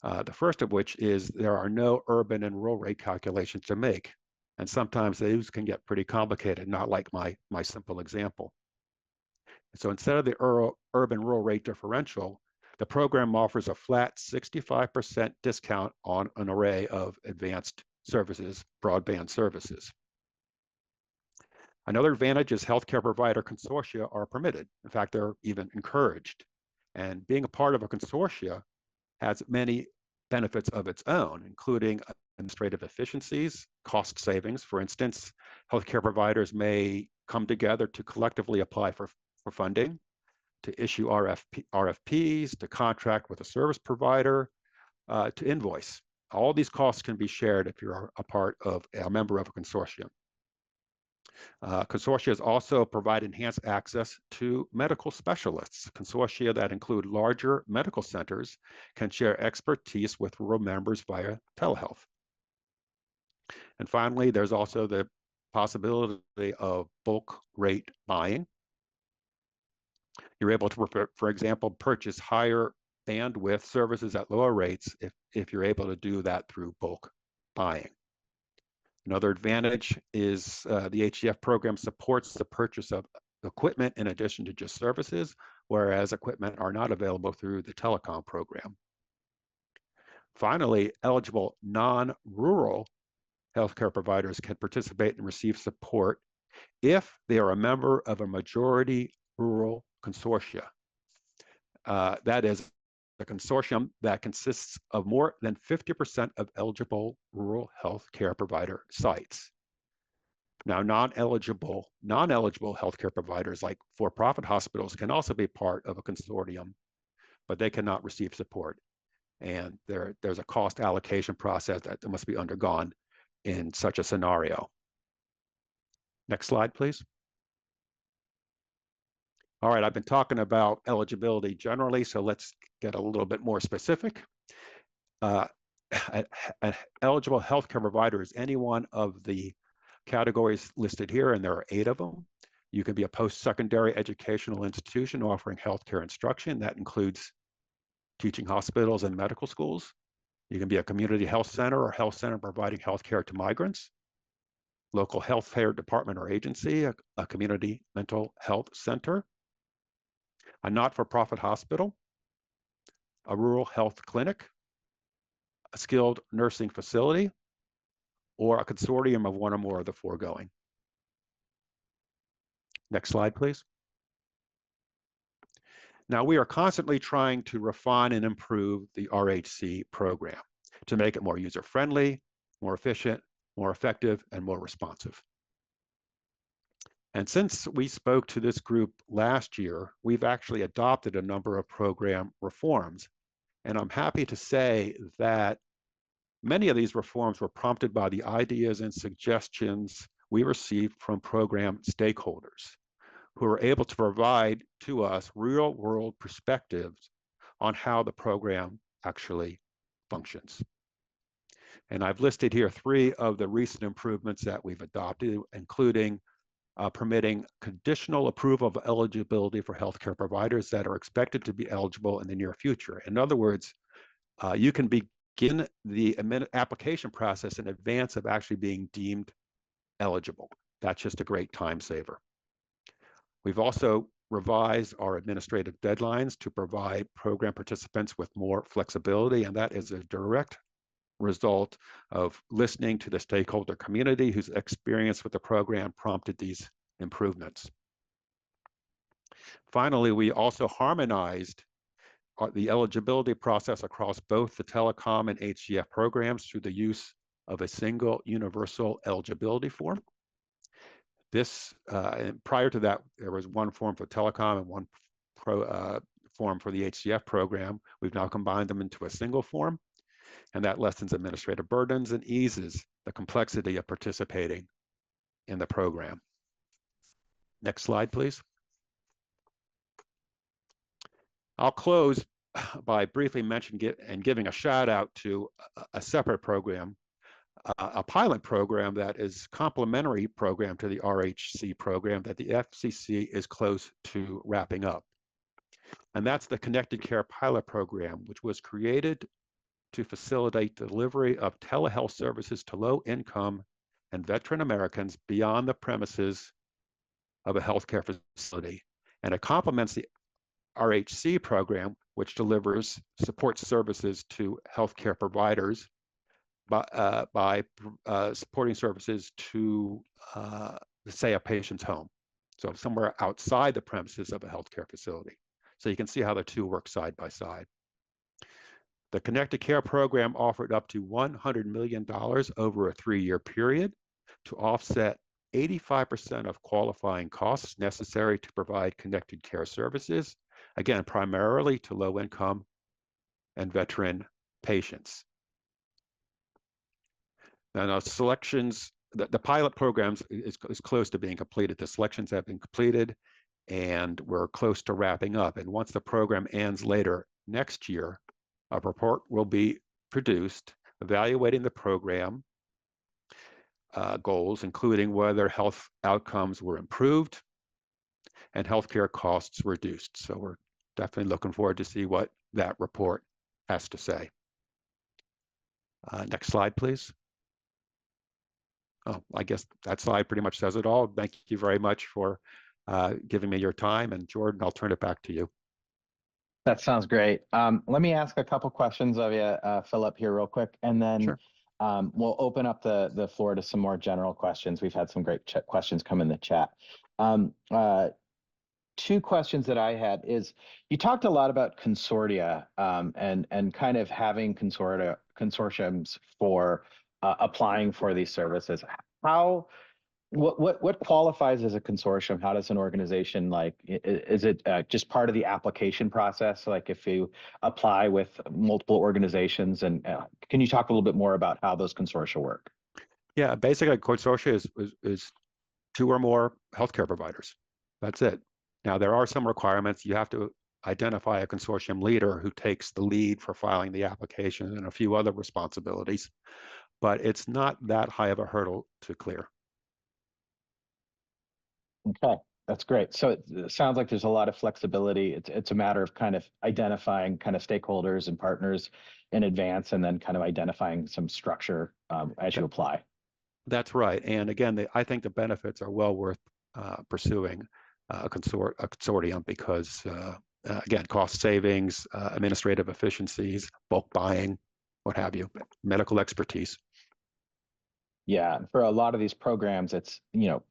The first of which is there are no urban and rural rate calculations to make. And sometimes those can get pretty complicated, not like my simple example. So instead of the urban-rural rate differential, the program offers a flat 65% discount on an array of advanced services, broadband services. Another advantage is healthcare provider consortia are permitted. In fact, they're even encouraged. And being a part of a consortia has many benefits of its own, including administrative efficiencies, cost savings. For instance, healthcare providers may come together to collectively apply for funding, to issue RFPs, to contract with a service provider, to invoice. All these costs can be shared if you're a member of a consortium. Consortia also provide enhanced access to medical specialists. Consortia that include larger medical centers can share expertise with rural members via telehealth. And finally, there's also the possibility of bulk rate buying. You're able to, for example, purchase higher bandwidth services at lower rates if you're able to do that through bulk buying. Another advantage is the HCF program supports the purchase of equipment in addition to just services, whereas equipment are not available through the telecom program. Finally, eligible non-rural healthcare providers can participate and receive support if they are a member of a majority rural consortia. That is a consortium that consists of more than 50% of eligible rural healthcare provider sites. Now, non-eligible healthcare providers like for-profit hospitals can also be part of a consortium, but they cannot receive support. And there's a cost allocation process that must be undergone in such a scenario. Next slide, please. All right, I've been talking about eligibility generally, so let's get a little bit more specific. An eligible healthcare provider is any one of the categories listed here, and there are 8 of them. You can be a post-secondary educational institution offering healthcare instruction. That includes teaching hospitals and medical schools. You can be a community health center or health center providing healthcare to migrants. Local health care department or agency, a community mental health center, a not-for-profit hospital, a rural health clinic, a skilled nursing facility, or a consortium of one or more of the foregoing. Next slide, please. Now, we are constantly trying to refine and improve the RHC program to make it more user-friendly, more efficient, more effective, and more responsive. And since we spoke to this group last year, we've actually adopted a number of program reforms. And I'm happy to say that many of these reforms were prompted by the ideas and suggestions we received from program stakeholders who were able to provide to us real-world perspectives on how the program actually functions. And I've listed here 3 of the recent improvements that we've adopted, including permitting conditional approval of eligibility for healthcare providers that are expected to be eligible in the near future. In other words, you can begin the application process in advance of actually being deemed eligible. That's just a great time saver. We've also revised our administrative deadlines to provide program participants with more flexibility, and that is a direct result of listening to the stakeholder community whose experience with the program prompted these improvements. Finally, we also harmonized the eligibility process across both the telecom and HCF programs through the use of a single universal eligibility form. This, and prior to that, there was one form for telecom and one form for the HCF program. We've now combined them into a single form, and that lessens administrative burdens and eases the complexity of participating in the program. Next slide, please. I'll close by briefly mentioning and giving a shout out to a separate program, a pilot program that is complementary program to the RHC program that the FCC is close to wrapping up. And that's the Connected Care pilot program, which was created to facilitate the delivery of telehealth services to low-income and veteran Americans beyond the premises of a healthcare facility. And it complements the RHC program, which delivers support services to healthcare providers by supporting services to, say, a patient's home. So somewhere outside the premises of a healthcare facility. So you can see how the two work side by side. The Connected Care program offered up to $100 million over a 3-year period to offset 85% of qualifying costs necessary to provide connected care services, again, primarily to low-income and veteran patients. Now, selections, the pilot programs is close to being completed. The selections have been completed, and we're close to wrapping up. And once the program ends later next year, a report will be produced evaluating the program goals, including whether health outcomes were improved and healthcare costs reduced. So we're definitely looking forward to see what that report has to say. Next slide, please. Oh, I guess that slide pretty much says it all. Thank you very much for giving me your time. And Jordan, I'll turn it back to you. That sounds great. Let me ask a couple questions of you, Philip, here real quick, and then Sure. We'll open up the floor to some more general questions. We've had some great questions come in the chat. 2 questions that I had is, you talked a lot about consortia and kind of having consortiums for applying for these services. What qualifies as a consortium? How does an organization, like, is it just part of the application process? Like if you apply with multiple organizations, and can you talk a little bit more about how those consortia work? Yeah, basically a consortia is 2 or more healthcare providers. That's it. Now, there are some requirements. You have to identify a consortium leader who takes the lead for filing the application and a few other responsibilities, but it's not that high of a hurdle to clear. Okay, that's great. So it sounds like there's a lot of flexibility. It's a matter of kind of identifying kind of stakeholders and partners in advance, and then kind of identifying some structure as you apply. That's right. And again, I think the benefits are well worth pursuing a consortium because, again, cost savings, administrative efficiencies, bulk buying, what have you, medical expertise. Yeah, for a lot of these programs, it's, you know,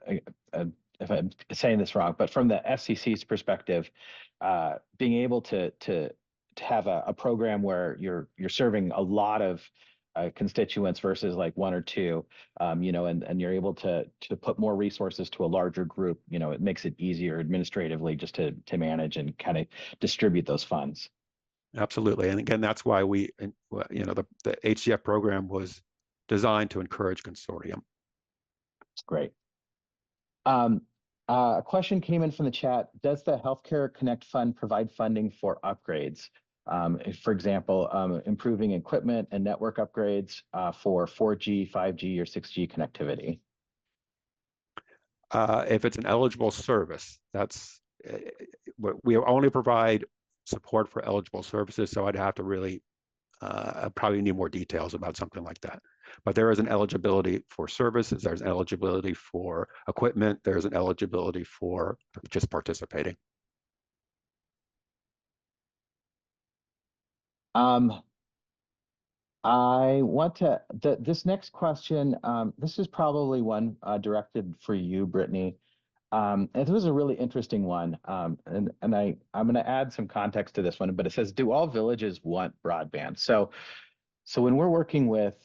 if I'm saying this wrong, but from the FCC's perspective, being able to have a program where you're serving a lot of constituents versus like 1 or 2, you know, and you're able to put more resources to a larger group, you know, it makes it easier administratively just to manage and kind of distribute those funds. Absolutely. And again, that's why the HCF program was designed to encourage consortium. Great. A question came in from the chat. Does the Healthcare Connect Fund provide funding for upgrades? For example, improving equipment and network upgrades for 4G, 5G, or 6G connectivity? If it's an eligible service, we only provide support for eligible services, so I'd have to really probably need more details about something like that. But there is an eligibility for services, there's an eligibility for equipment, there's an eligibility for just participating. I want to, this next question, this is probably one directed for you, Brittany. And it was a really interesting one. I'm going to add some context to this one, but it says, do all villages want broadband? So when we're working with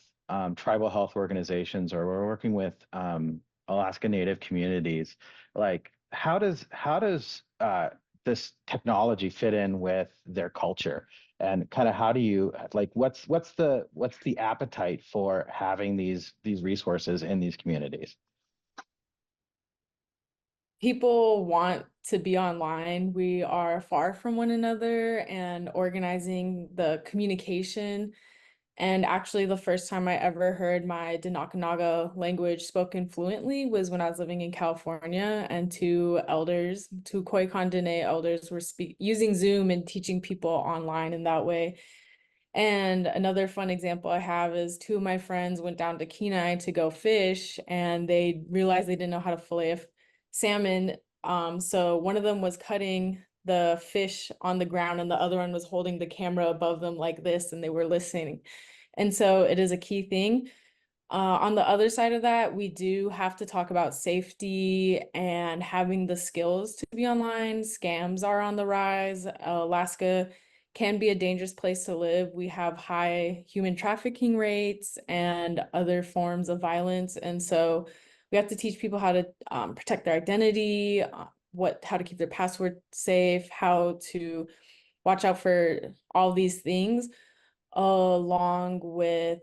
tribal health organizations, or we're working with Alaska Native communities, like how does this technology fit in with their culture? And kind of how do you, like, what's the appetite for having these resources in these communities? People want to be online. We are far from one another, and organizing the communication. And actually, the first time I ever heard my Denakanaga language spoken fluently was when I was living in California, and two Koikan Dene elders were using Zoom and teaching people online in that way. And another fun example I have is two of my friends went down to Kenai to go fish, and they realized they didn't know how to fillet a salmon. So one of them was cutting the fish on the ground, and the other one was holding the camera above them like this, and they were listening. And so it is a key thing. On the other side of that, we do have to talk about safety and having the skills to be online. Scams are on the rise. Alaska can be a dangerous place to live. We have high human trafficking rates and other forms of violence. And so we have to teach people how to protect their identity, how to keep their password safe, how to watch out for all these things, along with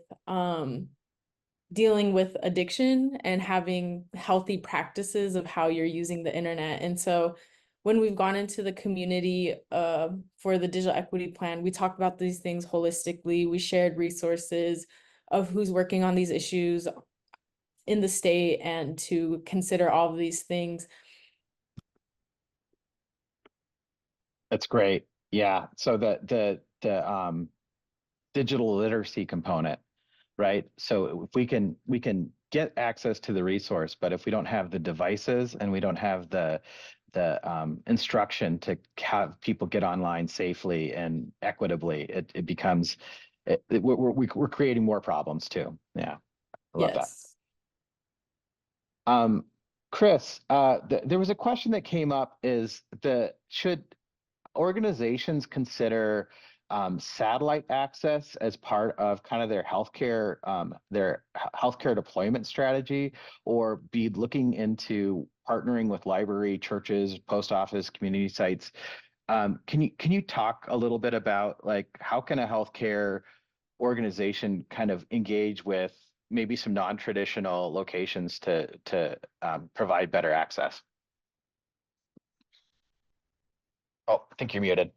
dealing with addiction and having healthy practices of how you're using the internet. And so when we've gone into the community for the digital equity plan, we talked about these things holistically. We shared resources of who's working on these issues in the state, and to consider all of these things. That's great. Yeah. So the digital literacy component, right? So if we can get access to the resource, but if we don't have the devices and we don't have the instruction to have people get online safely and equitably, it becomes we're creating more problems too. Yeah, I love that. Yes. Chris, there was a question that came up: should organizations consider satellite access as part of kind of their healthcare deployment strategy, or be looking into partnering with library, churches, post office, community sites? Can you talk a little bit about, like, how can a healthcare organization kind of engage with maybe some non-traditional locations to provide better access? Oh, I think you're muted.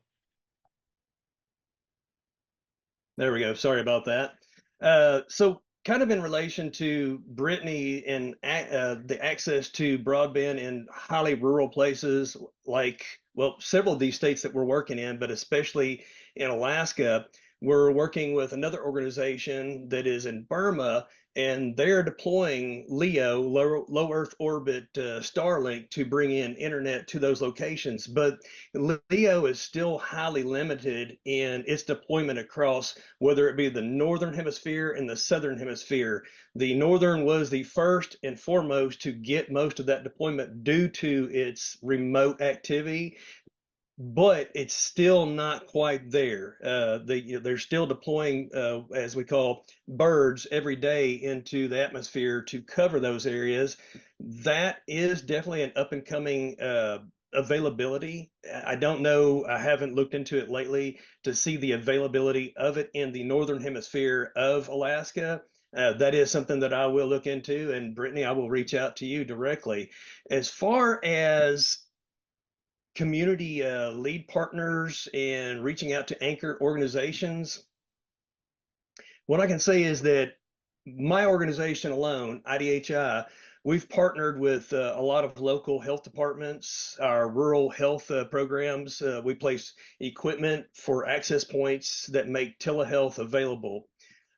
There we go. Sorry about that. So kind of in relation to Brittany and the access to broadband in highly rural places, like, well, several of these states that we're working in, but especially in Alaska, we're working with another organization that is in Burma, and they're deploying LEO, low Earth orbit Starlink, to bring in internet to those locations. But LEO is still highly limited in its deployment across, whether it be the northern hemisphere and the southern hemisphere. The northern was the first and foremost to get most of that deployment due to its remote activity, but it's still not quite there. They're still deploying, as we call, birds every day into the atmosphere to cover those areas. That is definitely an up and coming availability. I don't know, I haven't looked into it lately to see the availability of it in the northern hemisphere of Alaska. That is something that I will look into, and Brittany, I will reach out to you directly. As far as community lead partners and reaching out to anchor organizations, what I can say is that my organization alone, IDHI, we've partnered with a lot of local health departments, our rural health programs. We place equipment for access points that make telehealth available.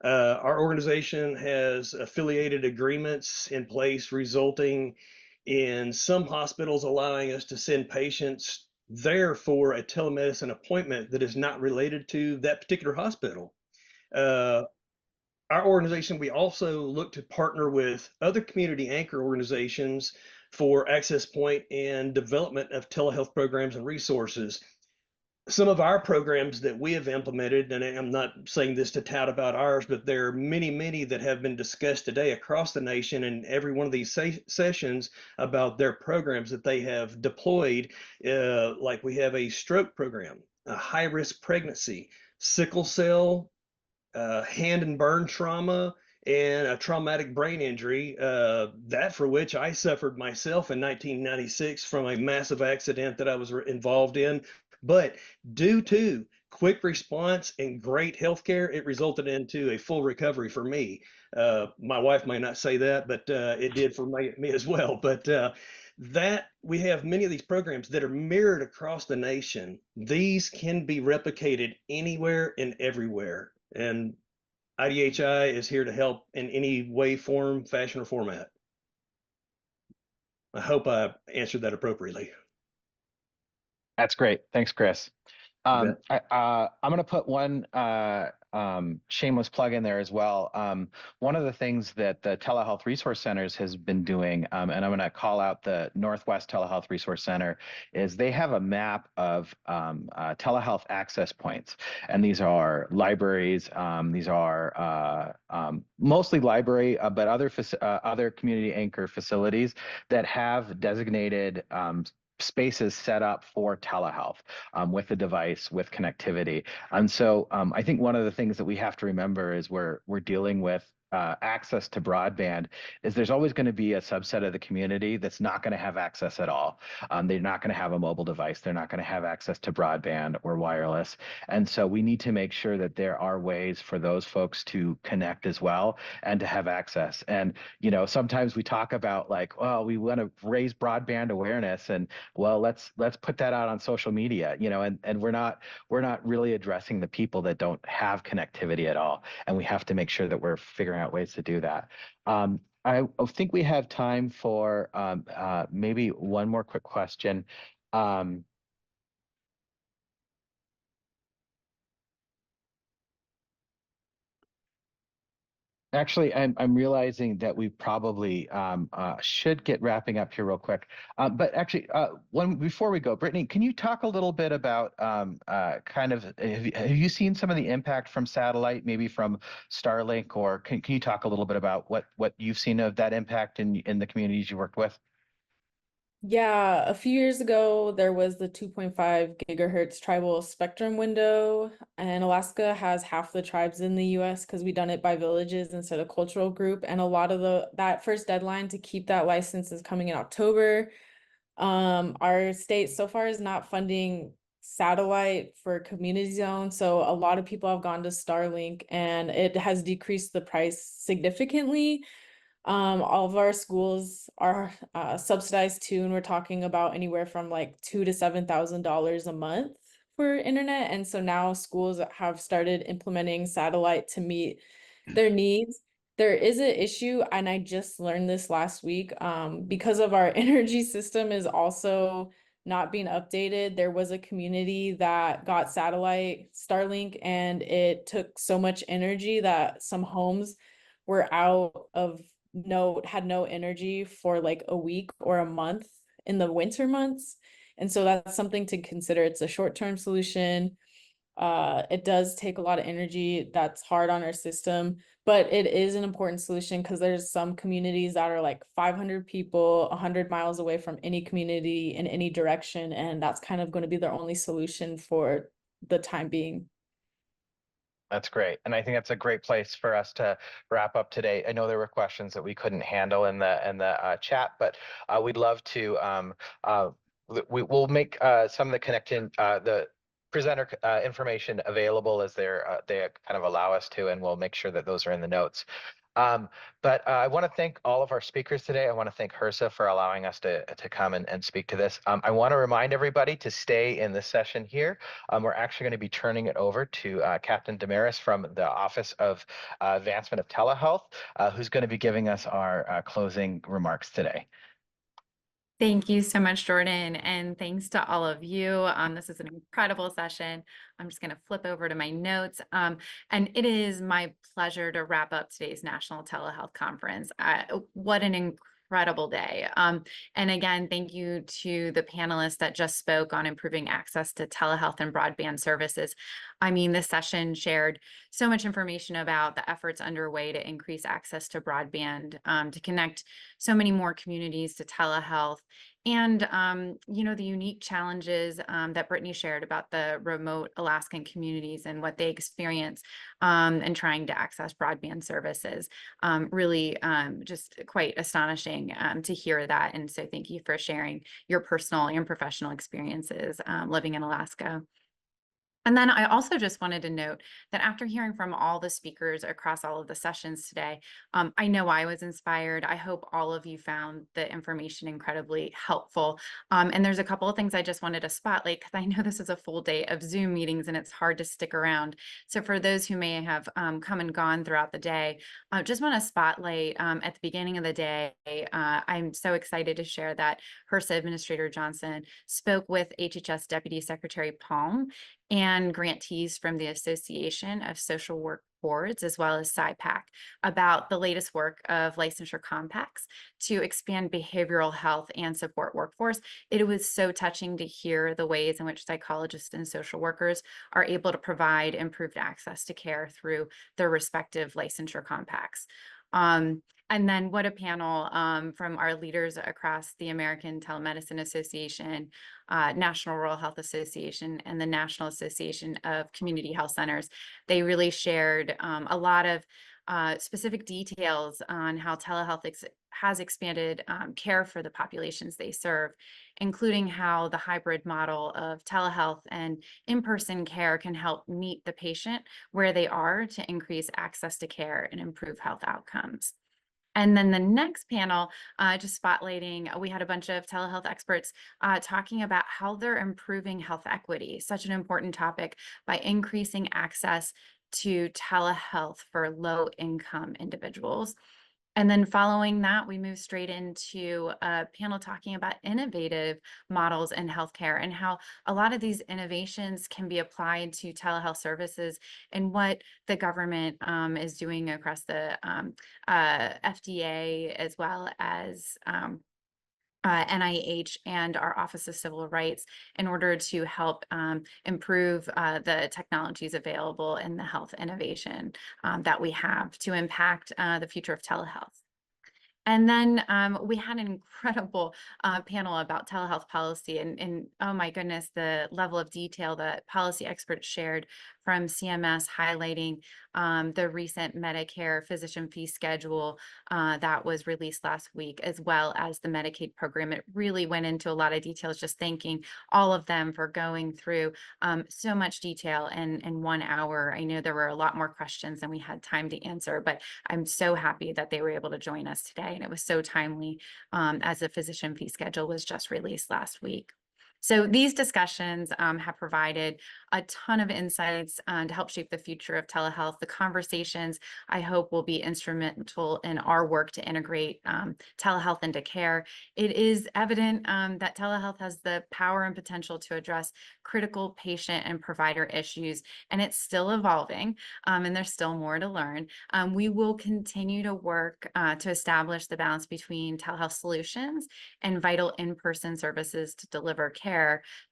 Our organization has affiliated agreements in place, resulting in some hospitals allowing us to send patients there for a telemedicine appointment that is not related to that particular hospital. Uh, our organization, we also look to partner with other community anchor organizations for access point and development of telehealth programs and resources. Some of our programs that we have implemented, and I'm not saying this to tout about ours, but there are many, many that have been discussed today across the nation in every one of these sessions about their programs that they have deployed. Like we have a stroke program, a high risk pregnancy, sickle cell, hand and burn trauma, and a traumatic brain injury, that for which I suffered myself in 1996 from a massive accident that I was involved in. But due to quick response and great healthcare, it resulted into a full recovery for me. My wife may not say that, but it did for me as well. But that we have many of these programs that are mirrored across the nation. These can be replicated anywhere and everywhere. And IDHI is here to help in any way, form, fashion, or format. I hope I answered that appropriately. That's great. Thanks, Chris. You bet. I'm going to put one shameless plug in there as well. One of the things that the Telehealth Resource Centers has been doing, and I'm going to call out the Northwest Telehealth Resource Center, is they have a map of telehealth access points. And these are libraries. These are mostly library, but other community anchor facilities that have designated spaces set up for telehealth with the device, with connectivity. And so I think one of the things that we have to remember is we're dealing with access to broadband is there's always going to be a subset of the community that's not going to have access at all. They're not going to have a mobile device. They're not going to have access to broadband or wireless. And so we need to make sure that there are ways for those folks to connect as well and to have access. And, you know, sometimes we talk about like, well, we want to raise broadband awareness, and well, let's put that out on social media, you know, and we're not really addressing the people that don't have connectivity at all. And we have to make sure that we're figuring out ways to do that. I think we have time for maybe one more quick question. Actually, I'm realizing that we probably should get wrapping up here real quick. But actually, one before we go, Brittany, can you talk a little bit about kind of have you seen some of the impact from satellite, maybe from Starlink, or can you talk a little bit about what you've seen of that impact in the communities you worked with? Yeah, a few years ago, there was the 2.5 gigahertz tribal spectrum window, and Alaska has half the tribes in the US because we done it by villages instead of cultural group. And a lot of that first deadline to keep that license is coming in October. Our state so far is not funding satellite for community zone, so a lot of people have gone to Starlink, and it has decreased the price significantly. All of our schools are subsidized too, and we're talking about anywhere from like $2,000 to $7,000 a month for internet. And so now schools have started implementing satellite to meet their needs. There is an issue, and I just learned this last week, because of our energy system is also not being updated. There was a community that got satellite Starlink, and it took so much energy that some homes were out of had no energy for like a week or a month in the winter months. And so that's something to consider. It's a short-term solution. It does take a lot of energy. That's hard on our system, but it is an important solution because there's some communities that are like 500 people 100 miles away from any community in any direction, and that's kind of going to be their only solution for the time being. That's great. And I think that's a great place for us to wrap up today. I know there were questions that we couldn't handle in the chat, but we'd love to we'll make some of the the presenter information available as they kind of allow us to, and we'll make sure that those are in the notes. But I want to thank all of our speakers today. I want to thank HRSA for allowing us to come and speak to this. I want to remind everybody to stay in this session here. We're actually going to be turning it over to Captain Damaris from the Office of Advancement of Telehealth, who's going to be giving us our closing remarks today. Thank you so much, Jordan, and thanks to all of you. This is an incredible session. I'm just going to flip over to my notes. And it is my pleasure to wrap up today's National Telehealth Conference. What an incredible day. And again, thank you to the panelists that just spoke on improving access to telehealth and broadband services. I mean, this session shared so much information about the efforts underway to increase access to broadband, to connect so many more communities to telehealth, and you know, the unique challenges that Brittany shared about the remote Alaskan communities and what they experience and trying to access broadband services. Really just quite astonishing to hear that. And so thank you for sharing your personal and professional experiences living in Alaska. And then I also just wanted to note that after hearing from all the speakers across all of the sessions today, I know I was inspired. I hope all of you found the information incredibly helpful. And there's a couple of things I just wanted to spotlight because I know this is a full day of Zoom meetings and it's hard to stick around. So for those who may have come and gone throughout the day, I just want to spotlight at the beginning of the day, I'm so excited to share that HRSA Administrator Johnson spoke with HHS Deputy Secretary Palm and grantees from the Association of Social Work Boards, as well as SIPAC, about the latest work of licensure compacts to expand behavioral health and support workforce. It was so touching to hear the ways in which psychologists and social workers are able to provide improved access to care through their respective licensure compacts. And then what a panel from our leaders across the American Telemedicine Association, National Rural Health Association, and the National Association of Community Health Centers. They really shared a lot of specific details on how telehealth has expanded care for the populations they serve, including how the hybrid model of telehealth and in-person care can help meet the patient where they are to increase access to care and improve health outcomes. And then the next panel, just spotlighting, we had a bunch of telehealth experts talking about how they're improving health equity, such an important topic, by increasing access to telehealth for low-income individuals. And then following that, we move straight into a panel talking about innovative models in healthcare and how a lot of these innovations can be applied to telehealth services and what the government is doing across the FDA, as well as NIH and our Office of Civil Rights, in order to help improve the technologies available in the health innovation that we have to impact the future of telehealth. And then we had an incredible panel about telehealth policy, and oh my goodness, the level of detail that policy experts shared from CMS, highlighting the recent Medicare physician fee schedule that was released last week, as well as the Medicaid program. It really went into a lot of details, just thanking all of them for going through so much detail in 1 hour. I know there were a lot more questions than we had time to answer, but I'm so happy that they were able to join us today. And it was so timely as the physician fee schedule was just released last week. So these discussions have provided a ton of insights to help shape the future of telehealth. The conversations, I hope, will be instrumental in our work to integrate telehealth into care. It is evident that telehealth has the power and potential to address critical patient and provider issues, and it's still evolving, and there's still more to learn. We will continue to work to establish the balance between telehealth solutions and vital in-person services to deliver care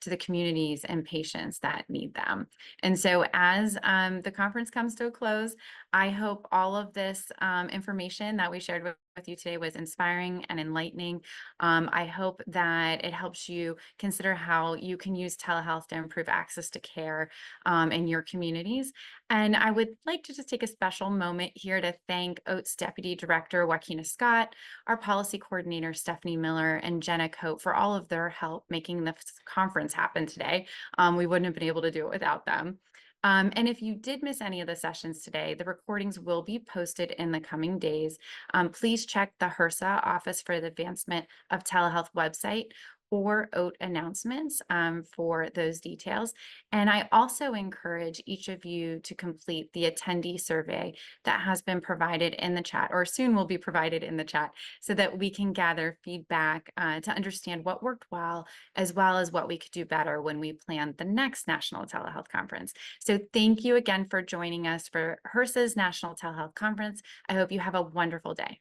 to the communities and patients that need them. And so as the conference comes to a close, I hope all of this information that we shared with you today was inspiring and enlightening. I hope that it helps you consider how you can use telehealth to improve access to care in your communities. And I would like to just take a special moment here to thank OAT's Deputy Director, Joaquina Scott, our policy coordinator, Stephanie Miller, and Jenna Coate for all of their help making this conference happen today. We wouldn't have been able to do it without them. And if you did miss any of the sessions today, the recordings will be posted in the coming days. Please check the HRSA Office for the Advancement of Telehealth website or OAT announcements for those details. And I also encourage each of you to complete the attendee survey that has been provided in the chat, or soon will be provided in the chat, so that we can gather feedback to understand what worked well as what we could do better when we plan the next National Telehealth Conference. So thank you again for joining us for HRSA's National Telehealth Conference. I hope you have a wonderful day.